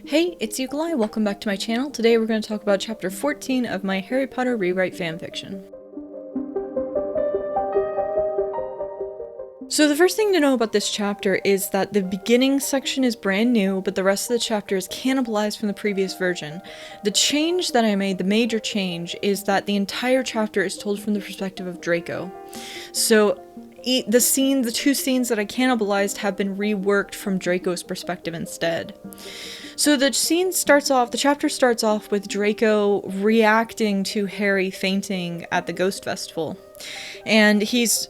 Hey, it's Ukallii, welcome back to my channel. Today we're going to talk about chapter 14 of my Harry Potter rewrite fanfiction. So the first thing to know about this chapter is that the beginning section is brand new, but the rest of the chapter is cannibalized from the previous version. The change that I made, the major change, is that the entire chapter is told from the perspective of Draco. So the two scenes that I cannibalized have been reworked from Draco's perspective instead. So the chapter starts off with Draco reacting to Harry fainting at the Ghost Festival. And he's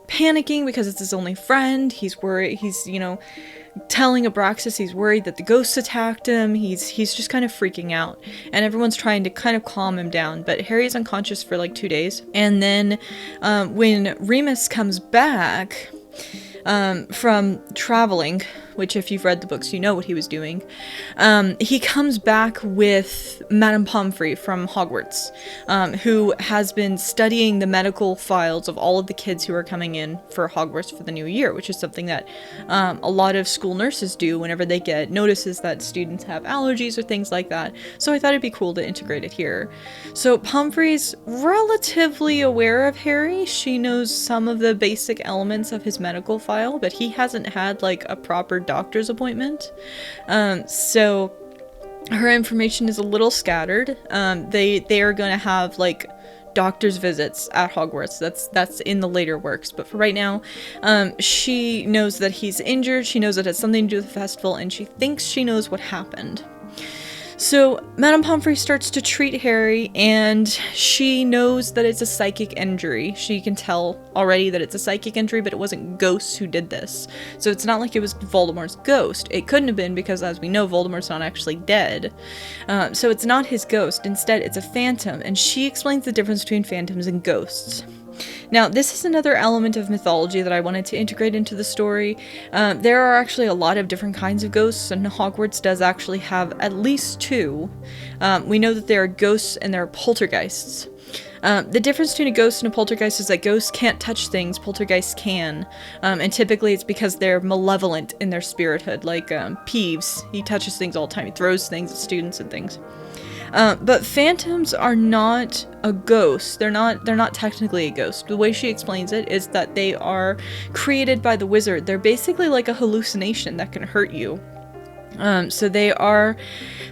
panicking because it's his only friend. He's worried, telling Abraxas he's worried that the ghosts attacked him. He's just kind of freaking out. And everyone's trying to kind of calm him down, but Harry's unconscious for like 2 days. And then when Remus comes back from traveling, which if you've read the books you know what he was doing, he comes back with Madame Pomfrey from Hogwarts, who has been studying the medical files of all of the kids who are coming in for Hogwarts for the new year, which is something that a lot of school nurses do whenever they get notices that students have allergies or things like that. So I thought it'd be cool to integrate it here. So Pomfrey's relatively aware of Harry. She knows some of the basic elements of his medical file, but he hasn't had like a proper doctor's appointment. So her information is a little scattered. They are going to have like doctor's visits at Hogwarts. That's in the later works, but for right now, she knows that he's injured. She knows it has something to do with the festival, and she thinks she knows what happened. So Madame Pomfrey starts to treat Harry, and she knows that it's a psychic injury. She can tell already that it's a psychic injury, but it wasn't ghosts who did this. So it's not like it was Voldemort's ghost. It couldn't have been because, as we know, Voldemort's not actually dead. So it's not his ghost. Instead, it's a phantom, and she explains the difference between phantoms and ghosts. Now, this is another element of mythology that I wanted to integrate into the story. There are actually a lot of different kinds of ghosts, and Hogwarts does actually have at least 2. We know that there are ghosts and there are poltergeists. The difference between a ghost and a poltergeist is that ghosts can't touch things, poltergeists can. And typically it's because they're malevolent in their spirithood, like Peeves. He touches things all the time, he throws things at students and things. But phantoms are not a ghost. They're not technically a ghost. The way she explains it is that they are created by the wizard. They're basically like a hallucination that can hurt you. So they are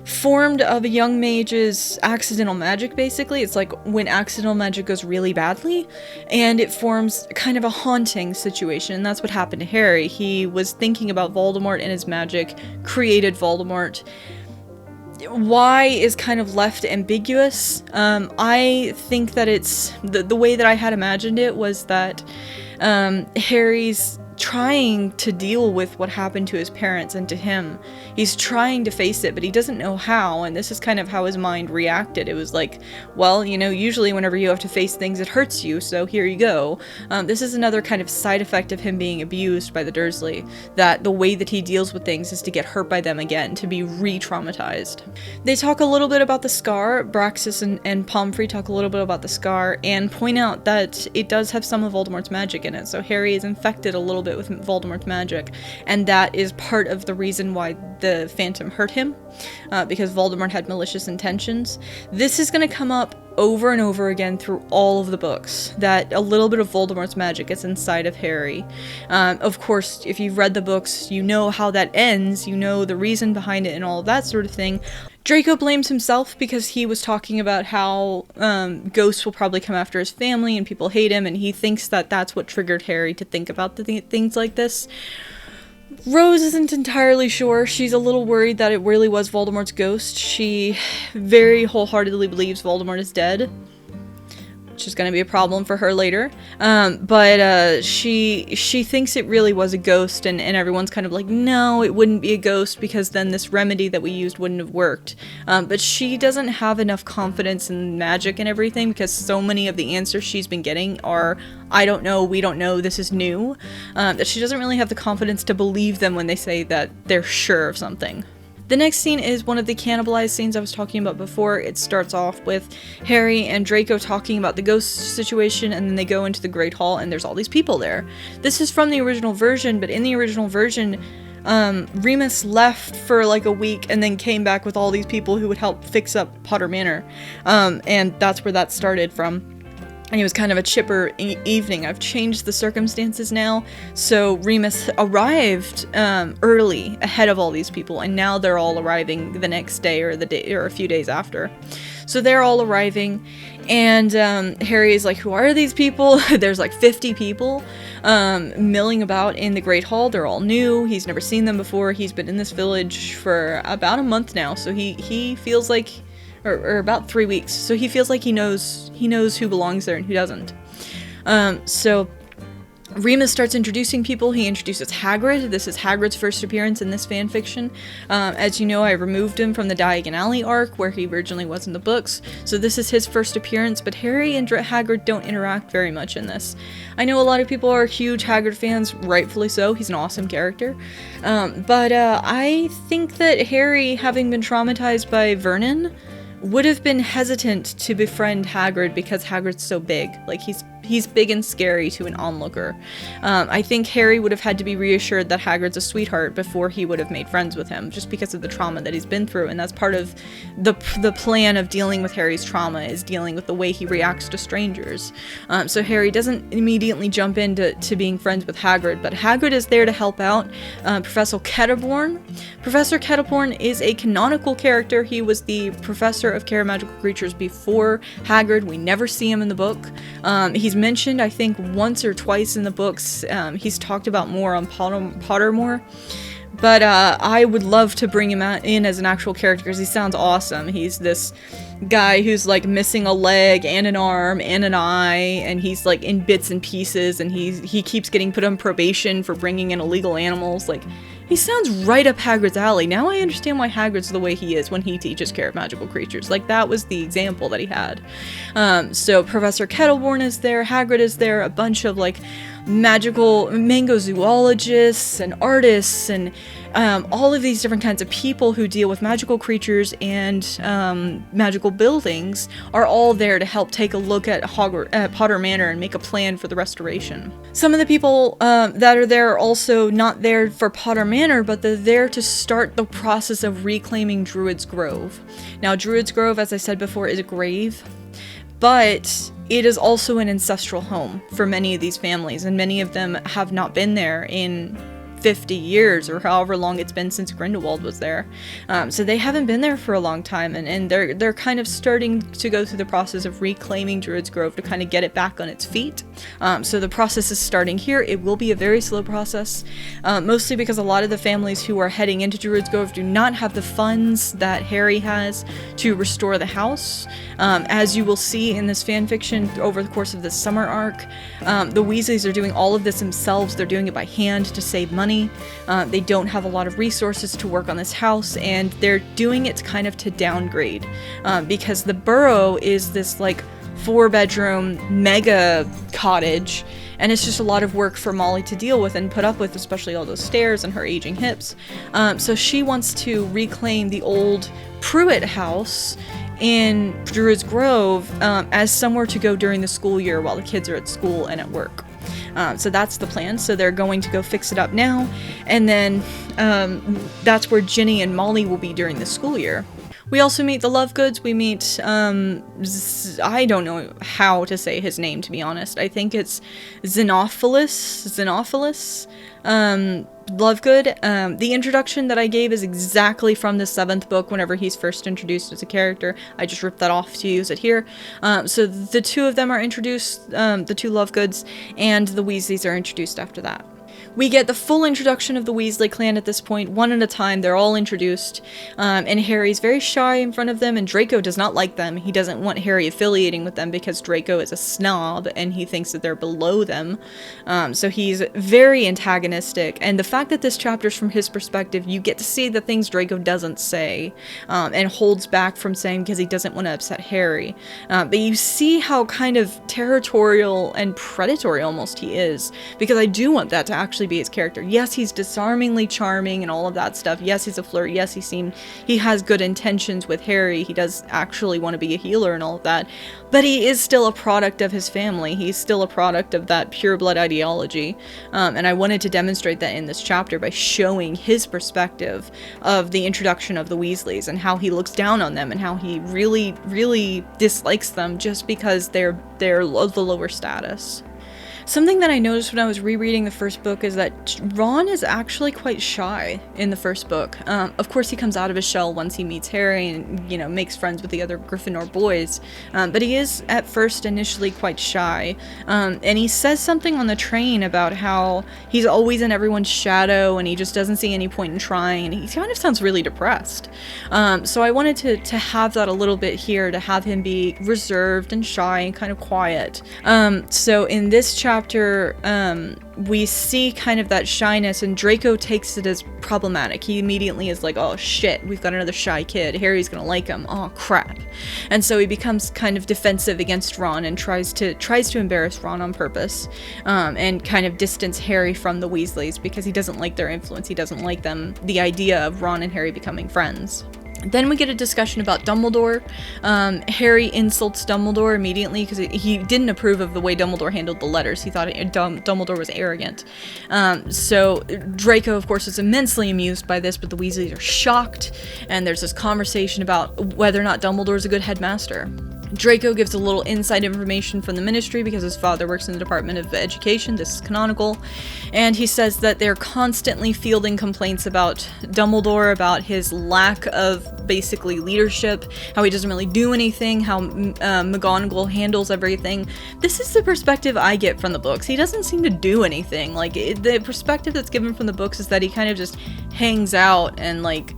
formed of a young mage's accidental magic, basically. It's like when accidental magic goes really badly, and it forms kind of a haunting situation, and that's what happened to Harry. He was thinking about Voldemort, and his magic created Voldemort. Why is kind of left ambiguous. I think that it's the way that I had imagined it was that Harry's trying to deal with what happened to his parents and to him. He's trying to face it, but he doesn't know how, and this is kind of how his mind reacted. It was like, well, usually whenever you have to face things, it hurts you, so here you go. This is another kind of side effect of him being abused by the Dursley, that the way that he deals with things is to get hurt by them again, to be re-traumatized. They talk a little bit about the scar. Abraxas and Pomfrey talk a little bit about the scar, and point out that it does have some of Voldemort's magic in it, so Harry is infected a little bit with Voldemort's magic, and that is part of the reason why the Phantom hurt him, because Voldemort had malicious intentions. This is going to come up over and over again through all of the books, that a little bit of Voldemort's magic is inside of Harry. Of course, if you've read the books, you know how that ends, you know the reason behind it and all of that sort of thing. Draco blames himself because he was talking about how ghosts will probably come after his family and people hate him, and he thinks that that's what triggered Harry to think about things like this. Rose isn't entirely sure. She's a little worried that it really was Voldemort's ghost. She very wholeheartedly believes Voldemort is dead, which is going to be a problem for her later. But she thinks it really was a ghost, and everyone's kind of like, no, it wouldn't be a ghost because then this remedy that we used wouldn't have worked. But she doesn't have enough confidence in magic and everything because so many of the answers she's been getting are, I don't know, we don't know, this is new, that she doesn't really have the confidence to believe them when they say that they're sure of something. The next scene is one of the cannibalized scenes I was talking about before. It starts off with Harry and Draco talking about the ghost situation, and then they go into the Great Hall and there's all these people there. This is from the original version, but in the original version, Remus left for like a week and then came back with all these people who would help fix up Potter Manor. And that's where that started from. And it was kind of a chipper evening. I've changed the circumstances now. So Remus arrived early, ahead of all these people, and now they're all arriving the next day or a few days after. So they're all arriving, and Harry is like, who are these people? There's like 50 people milling about in the Great Hall. They're all new. He's never seen them before. He's been in this village for about a month now, so he feels like, or about 3 weeks, so he feels like he knows who belongs there and who doesn't. So Remus starts introducing people. He introduces Hagrid. This is Hagrid's first appearance in this fanfiction. As you know, I removed him from the Diagon Alley arc, where he originally was in the books, so this is his first appearance, but Harry and Hagrid don't interact very much in this. I know a lot of people are huge Hagrid fans, rightfully so. He's an awesome character. But I think that Harry, having been traumatized by Vernon, would have been hesitant to befriend Hagrid because Hagrid's so big. Like, he's big and scary to an onlooker. I think Harry would have had to be reassured that Hagrid's a sweetheart before he would have made friends with him, just because of the trauma that he's been through, and that's part of the plan of dealing with Harry's trauma, is dealing with the way he reacts to strangers. So Harry doesn't immediately jump into being friends with Hagrid, but Hagrid is there to help out Professor Kettleburn. Professor Kettleburn is a canonical character. He was the professor of Care Magical Creatures before Hagrid. We never see him in the book. He's mentioned, I think, once or twice in the books. He's talked about more on Pottermore. But I would love to bring him in as an actual character because he sounds awesome. He's this guy who's like missing a leg and an arm and an eye, and he's like in bits and pieces, and he keeps getting put on probation for bringing in illegal animals. Like, he sounds right up Hagrid's alley. Now I understand why Hagrid's the way he is when he teaches Care of Magical Creatures. Like, that was the example that he had. So Professor Kettleburn is there, Hagrid is there, a bunch of like magical mangozoologists and artists and all of these different kinds of people who deal with magical creatures and magical buildings are all there to help take a look at Potter Manor and make a plan for the restoration. Some of the people that are there are also not there for Potter Manor, but they're there to start the process of reclaiming Druid's Grove. Now, Druid's Grove, as I said before, is a grave, but it is also an ancestral home for many of these families, and many of them have not been there in 50 years or however long it's been since Grindelwald was there. So they haven't been there for a long time, and they're kind of starting to go through the process of reclaiming Druid's Grove to kind of get it back on its feet. So the process is starting here. It will be a very slow process, mostly because a lot of the families who are heading into Druid's Grove do not have the funds that Harry has to restore the house. As you will see in this fanfiction over the course of this summer arc, the Weasleys are doing all of this themselves. They're doing it by hand to save money. They don't have a lot of resources to work on this house, and they're doing it kind of to downgrade, because the Burrow is this like 4-bedroom mega cottage, and it's just a lot of work for Molly to deal with and put up with, especially all those stairs and her aging hips. So she wants to reclaim the old Pruitt house in Druid's Grove as somewhere to go during the school year while the kids are at school and at work. So that's the plan. So they're going to go fix it up now, and then that's where Ginny and Molly will be during the school year. We also meet the Lovegoods. We meet, I don't know how to say his name, to be honest. I think it's Xenophilus. Lovegood. The introduction that I gave is exactly from the 7th book whenever he's first introduced as a character. I just ripped that off to use it here. So the two of them are introduced, the two Lovegoods, and the Weasleys are introduced after that. We get the full introduction of the Weasley clan at this point, one at a time. They're all introduced, and Harry's very shy in front of them, and Draco does not like them. He doesn't want Harry affiliating with them because Draco is a snob, and he thinks that they're below them. So he's very antagonistic, and the fact that this chapter is from his perspective, you get to see the things Draco doesn't say, and holds back from saying because he doesn't want to upset Harry. But you see how kind of territorial and predatory almost he is, because I do want that to actually actually be his character. Yes, he's disarmingly charming and all of that stuff. Yes, he's a flirt. Yes, he has good intentions with Harry. He does actually want to be a healer and all of that. But he is still a product of his family. He's still a product of that pure blood ideology. And I wanted to demonstrate that in this chapter by showing his perspective of the introduction of the Weasleys and how he looks down on them and how he really, really dislikes them just because they're of the lower status. Something that I noticed when I was rereading the first book is that Ron is actually quite shy in the first book. Of course, he comes out of his shell once he meets Harry and, you know, makes friends with the other Gryffindor boys. But he is, at first, initially quite shy. And he says something on the train about how he's always in everyone's shadow and he just doesn't see any point in trying. And he kind of sounds really depressed. So I wanted to have that a little bit here, to have him be reserved and shy and kind of quiet. So in this chapter, we see kind of that shyness, and Draco takes it as problematic. He immediately is like, oh shit, we've got another shy kid. Harry's gonna like him. Oh crap. And so he becomes kind of defensive against Ron and tries to embarrass Ron on purpose, and kind of distance Harry from the Weasleys because he doesn't like their influence. He doesn't like the idea of Ron and Harry becoming friends. Then we get a discussion about Dumbledore. Harry insults Dumbledore immediately because he didn't approve of the way Dumbledore handled the letters. He thought Dumbledore was arrogant. So Draco, of course, is immensely amused by this, but the Weasleys are shocked, and there's this conversation about whether or not Dumbledore is a good headmaster. Draco gives a little inside information from the Ministry because his father works in the Department of Education. This is canonical. And he says that they're constantly fielding complaints about Dumbledore, about his lack of basically leadership, how he doesn't really do anything, how McGonagall handles everything. This is the perspective I get from the books. He doesn't seem to do anything. Like, the perspective that's given from the books is that he kind of just hangs out and, like,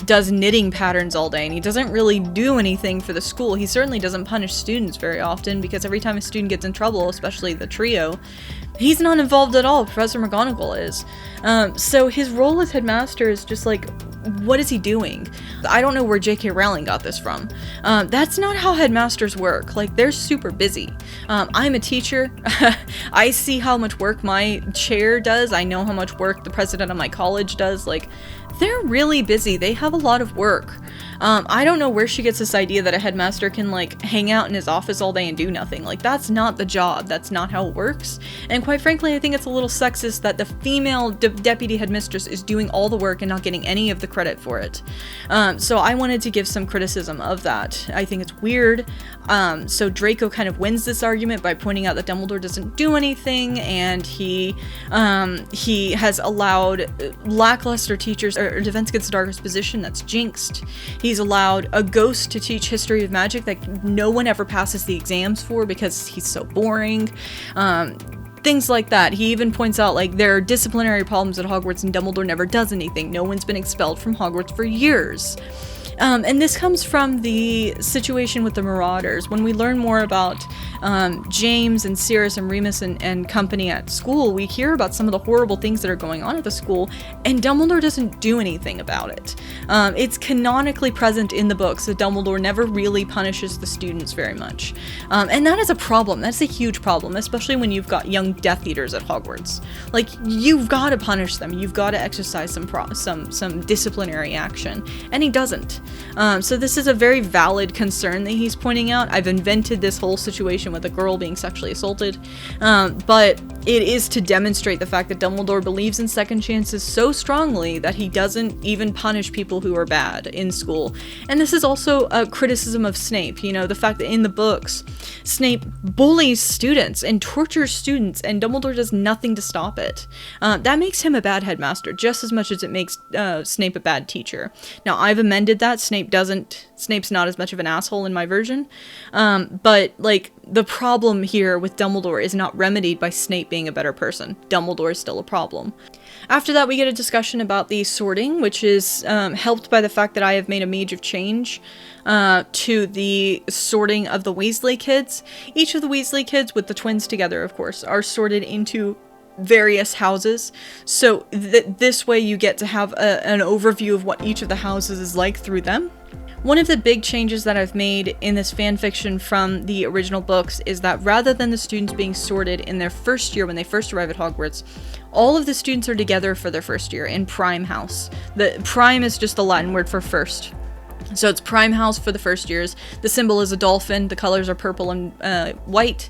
does knitting patterns all day, and he doesn't really do anything for the school. He certainly doesn't punish students very often, because every time a student gets in trouble, especially the trio, he's not involved at all. Professor McGonagall is. So his role as headmaster is just like, what is he doing? I don't know where J.K. Rowling got this from. That's not how headmasters work. Like, they're super busy. I'm a teacher. I see how much work my chair does. I know how much work the president of my college does. Like, they're really busy. They have a lot of work. I don't know where she gets this idea that a headmaster can, like, hang out in his office all day and do nothing. Like, that's not the job. That's not how it works. And quite frankly, I think it's a little sexist that the female deputy headmistress is doing all the work and not getting any of the credit for it. So I wanted to give some criticism of that. I think it's weird. So Draco kind of wins this argument by pointing out that Dumbledore doesn't do anything, and he has allowed lackluster teachers, or Defense Against the Darkest Position, that's jinxed. He's allowed a ghost to teach history of magic that no one ever passes the exams for because he's so boring. Things like that. He even points out, like, there are disciplinary problems at Hogwarts and Dumbledore never does anything. No one's been expelled from Hogwarts for years. And this comes from the situation with the Marauders. When we learn more about James and Sirius and Remus and company at school, we hear about some of the horrible things that are going on at the school, and Dumbledore doesn't do anything about it. It's canonically present in the books that Dumbledore never really punishes the students very much. And that is a problem. That's a huge problem, especially when you've got young Death Eaters at Hogwarts. Like, you've got to punish them. You've got to exercise some disciplinary action, and he doesn't. So this is a very valid concern that he's pointing out. I've invented this whole situation with a girl being sexually assaulted, but it is to demonstrate the fact that Dumbledore believes in second chances so strongly that he doesn't even punish people who are bad in school. And this is also a criticism of Snape. You know, the fact that in the books, Snape bullies students and tortures students, and Dumbledore does nothing to stop it. That makes him a bad headmaster just as much as it makes Snape a bad teacher. Now, I've amended that. Snape's not as much of an asshole in my version. But, like, the problem here with Dumbledore is not remedied by Snape being a better person. Dumbledore is still a problem. After that, we get a discussion about the sorting, which is helped by the fact that I have made a Mage of Change to the sorting of the Weasley kids. Each of the Weasley kids, with the twins together, of course, are sorted into various houses, so this way you get to have an overview of what each of the houses is like through them. One of the big changes that I've made in this fanfiction from the original books is that rather than the students being sorted in their first year when they first arrive at Hogwarts, all of the students are together for their first year in Prime House. The Prime is just the Latin word for first. So it's Prime House for the first years. The symbol is a dolphin. The colors are purple and white.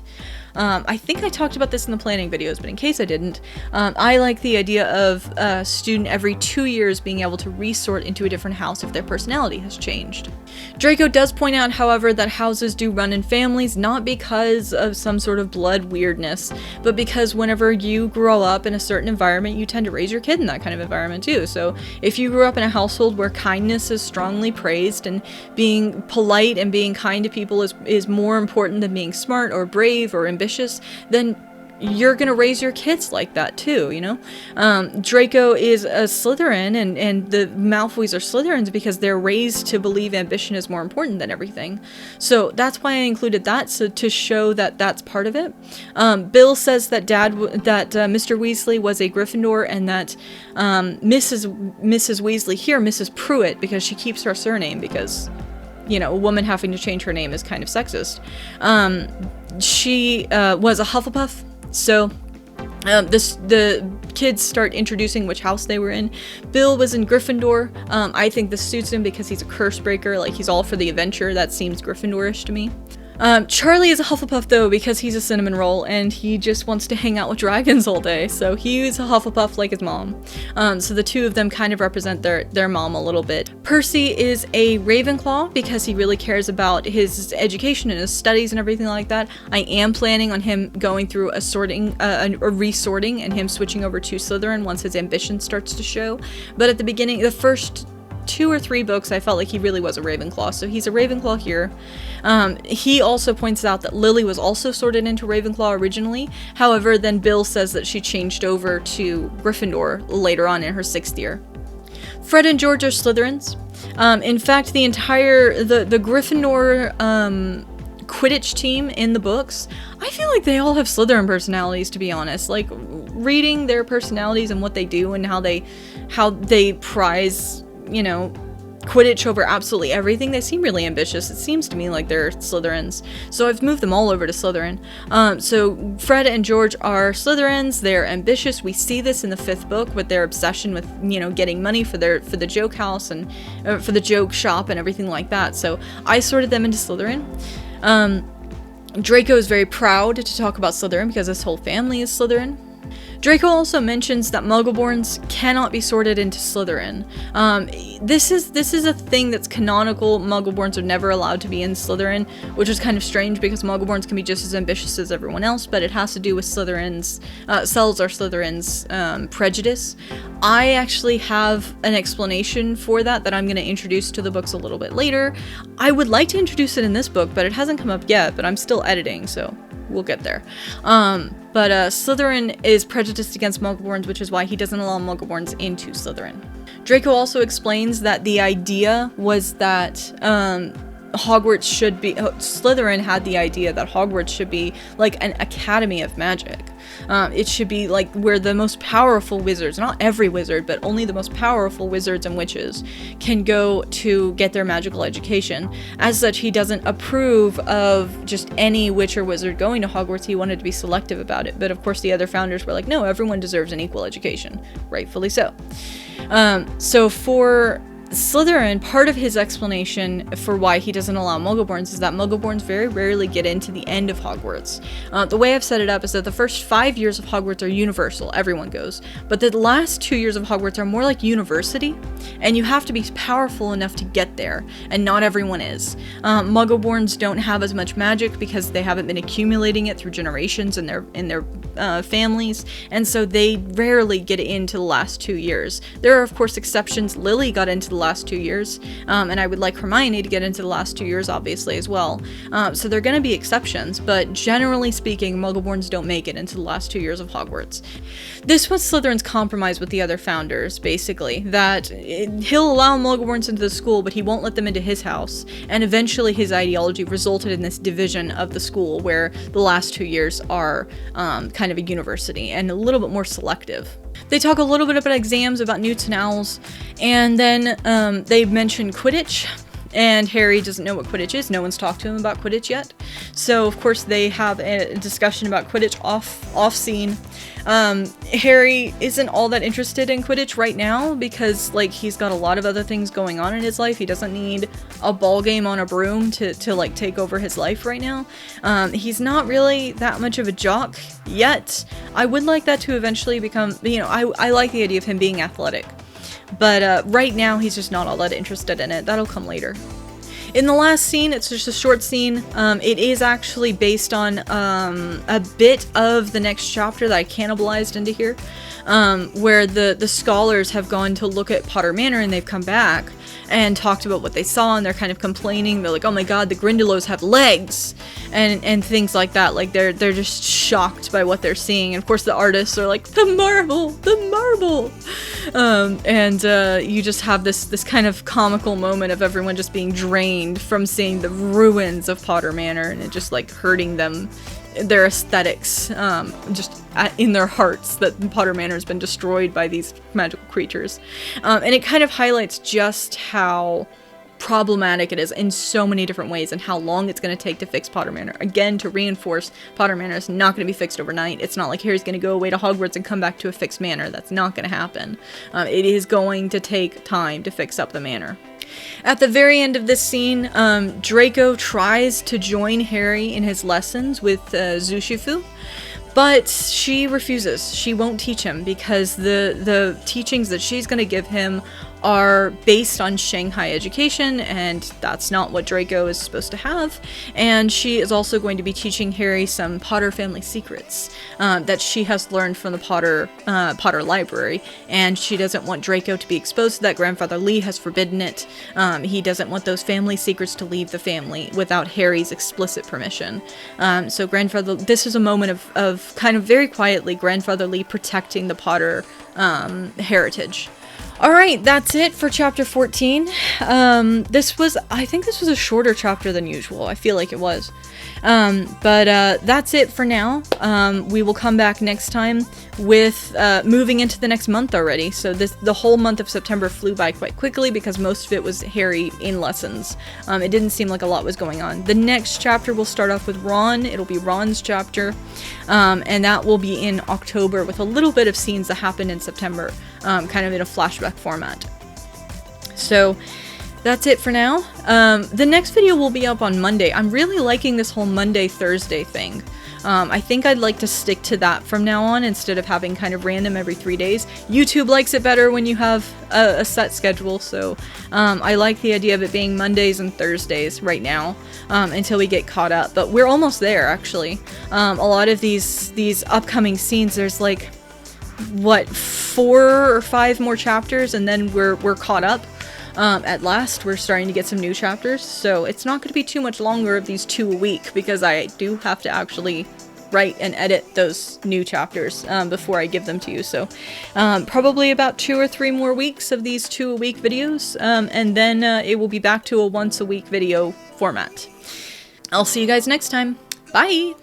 I think I talked about this in the planning videos, but in case I didn't, I like the idea of a student every 2 years being able to resort into a different house if their personality has changed. Draco does point out, however, that houses do run in families, not because of some sort of blood weirdness, but because whenever you grow up in a certain environment, you tend to raise your kid in that kind of environment too. So if you grew up in a household where kindness is strongly praised and being polite and being kind to people is more important than being smart or brave or ambitious, then you're gonna raise your kids like that too, you know? Draco is a Slytherin, and the Malfoys are Slytherins because they're raised to believe ambition is more important than everything. So that's why I included that, so to show that that's part of it. Bill says that Mr. Weasley was a Gryffindor, and that Mrs. Weasley here, Mrs. Pruitt, because she keeps her surname because, you know, a woman having to change her name is kind of sexist. She was a Hufflepuff, so the kids start introducing which house they were in. Bill was in Gryffindor. I think this suits him because he's a curse breaker, like he's all for the adventure. That seems Gryffindorish to me. Charlie is a Hufflepuff though because he's a cinnamon roll and he just wants to hang out with dragons all day, so he's a Hufflepuff like his mom. So the two of them kind of represent their mom a little bit. Percy is a Ravenclaw because he really cares about his education and his studies and everything like that. I am planning on him going through a resorting and him switching over to Slytherin once his ambition starts to show. But at the beginning, the first 2 or 3 books, I felt like he really was a Ravenclaw, so he's a Ravenclaw here. He also points out that Lily was also sorted into Ravenclaw originally, however, then Bill says that she changed over to Gryffindor later on in her 6th year. Fred and George are Slytherins. In fact, the entire, the Gryffindor, Quidditch team in the books, I feel like they all have Slytherin personalities, to be honest. Like, reading their personalities and what they do and how they prize, you know, Quidditch over absolutely everything, they seem really ambitious. It seems to me like they're Slytherins. So I've moved them all over to Slytherin. So Fred and George are Slytherins. They're ambitious. We see this in the 5th book with their obsession with, you know, getting money for the joke house and for the joke shop and everything like that. So I sorted them into Slytherin. Draco is very proud to talk about Slytherin because his whole family is Slytherin. Draco also mentions that Muggleborns cannot be sorted into Slytherin. This is a thing that's canonical. Muggleborns are never allowed to be in Slytherin, which is kind of strange because Muggleborns can be just as ambitious as everyone else, but it has to do with Slytherins, Salazar Slytherin's prejudice. I actually have an explanation for that I'm going to introduce to the books a little bit later. I would like to introduce it in this book, but it hasn't come up yet, but I'm still editing, so we'll get there. But Slytherin is prejudiced against Muggleborns, which is why he doesn't allow Muggleborns into Slytherin. Draco also explains that the idea was that Hogwarts should be... Slytherin had the idea that Hogwarts should be like an academy of magic. It should be like where the most powerful wizards, not every wizard, but only the most powerful wizards and witches can go to get their magical education. As such, he doesn't approve of just any witch or wizard going to Hogwarts. He wanted to be selective about it. But of course, the other founders were like, no, everyone deserves an equal education. Rightfully so. So for Slytherin, part of his explanation for why he doesn't allow Muggleborns is that Muggleborns very rarely get into the end of Hogwarts. The way I've set it up is that the first 5 years of Hogwarts are universal, everyone goes, but the last 2 years of Hogwarts are more like university, and you have to be powerful enough to get there, and not everyone is. Muggleborns don't have as much magic because they haven't been accumulating it through generations in their families, and so they rarely get into the last 2 years. There are of course exceptions. Lily got into the last 2 years, and I would like Hermione to get into the last 2 years obviously as well. So they're going to be exceptions, but generally speaking, Muggleborns don't make it into the last 2 years of Hogwarts. This was Slytherin's compromise with the other founders, basically, that he'll allow Muggleborns into the school, but he won't let them into his house, and eventually his ideology resulted in this division of the school where the last 2 years are kind of a university and a little bit more selective. They talk a little bit about exams, about newts and owls, and then they mention Quidditch. and Harry doesn't know what Quidditch is. No one's talked to him about Quidditch yet. So of course they have a discussion about Quidditch off scene. Harry isn't all that interested in Quidditch right now because like he's got a lot of other things going on in his life. He doesn't need a ball game on a broom to like take over his life right now. He's not really that much of a jock yet. I would like that to eventually become, you know, I like the idea of him being athletic. But right now he's just not all that interested in it. That'll come later. In the last scene, it's just a short scene. It is actually based on a bit of the next chapter that I cannibalized into here, where the scholars have gone to look at Potter Manor and they've come back and talked about what they saw, and they're kind of complaining. They're like, oh my god, the Grindylows have legs, and things like that. Like they're just shocked by what they're seeing. And of course the artists are like, the marble, the marble. You just have this kind of comical moment of everyone just being drained from seeing the ruins of Potter Manor, and it just like hurting them, their aesthetics, just in their hearts, that Potter Manor has been destroyed by these magical creatures. And it kind of highlights just how problematic it is in so many different ways, and how long it's going to take to fix Potter Manor. Again, to reinforce, Potter Manor is not going to be fixed overnight. It's not like Harry's going to go away to Hogwarts and come back to a fixed manor. That's not going to happen. It is going to take time to fix up the manor. At the very end of this scene, Draco tries to join Harry in his lessons with Zushifu, but she refuses. She won't teach him because the teachings that she's going to give him are based on Shanghai education, and that's not what Draco is supposed to have. And she is also going to be teaching Harry some Potter family secrets that she has learned from the Potter library, and she doesn't want Draco to be exposed to that. Grandfather Lee has forbidden it. He doesn't want those family secrets to leave the family without Harry's explicit permission. So this is a moment of kind of very quietly Grandfather Lee protecting the Potter heritage. Alright, that's it for chapter 14. I think this was a shorter chapter than usual. I feel like it was. But that's it for now. We will come back next time with moving into the next month already. So the whole month of September flew by quite quickly because most of it was Harry in lessons. It didn't seem like a lot was going on. The next chapter will start off with Ron. It'll be Ron's chapter. And that will be in October with a little bit of scenes that happened in September. Kind of in a flashback format. So that's it for now. The next video will be up on Monday. I'm really liking this whole Monday-Thursday thing. I think I'd like to stick to that from now on instead of having kind of random every 3 days. YouTube likes it better when you have a set schedule, so I like the idea of it being Mondays and Thursdays right now until we get caught up. But we're almost there, actually. A lot of these upcoming scenes, there's like, what, 4 or 5 more chapters, and then we're caught up. At last, we're starting to get some new chapters, so it's not going to be too much longer of these 2 a week, because I do have to actually write and edit those new chapters before I give them to you. So probably about 2 or 3 more weeks of these 2 a week videos, and then it will be back to a once a week video format. I'll see you guys next time. Bye!